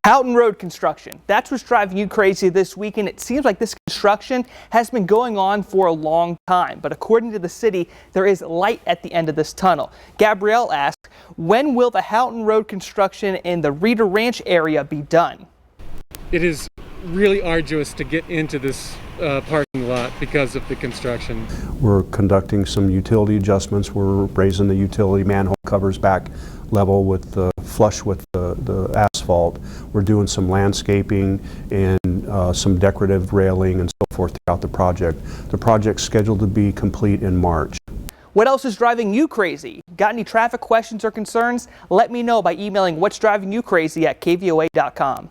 Houghton Road construction. That's what's driving you crazy this weekend. It seems like this construction has been going on for a long time, but according to the city, there is light at the end of this tunnel. Gabrielle asked, when will the Houghton Road construction in the Reeder Ranch area be done? It is really arduous to get into this parking lot because of the construction. We're conducting some utility adjustments. We're raising the utility manhole covers back level with the flush with the asphalt. We're doing some landscaping and some decorative railing and so forth throughout the project. The project's scheduled to be complete in March. What else is driving you crazy? Got any traffic questions or concerns? Let me know by emailing what's driving you crazy at KVOA.com.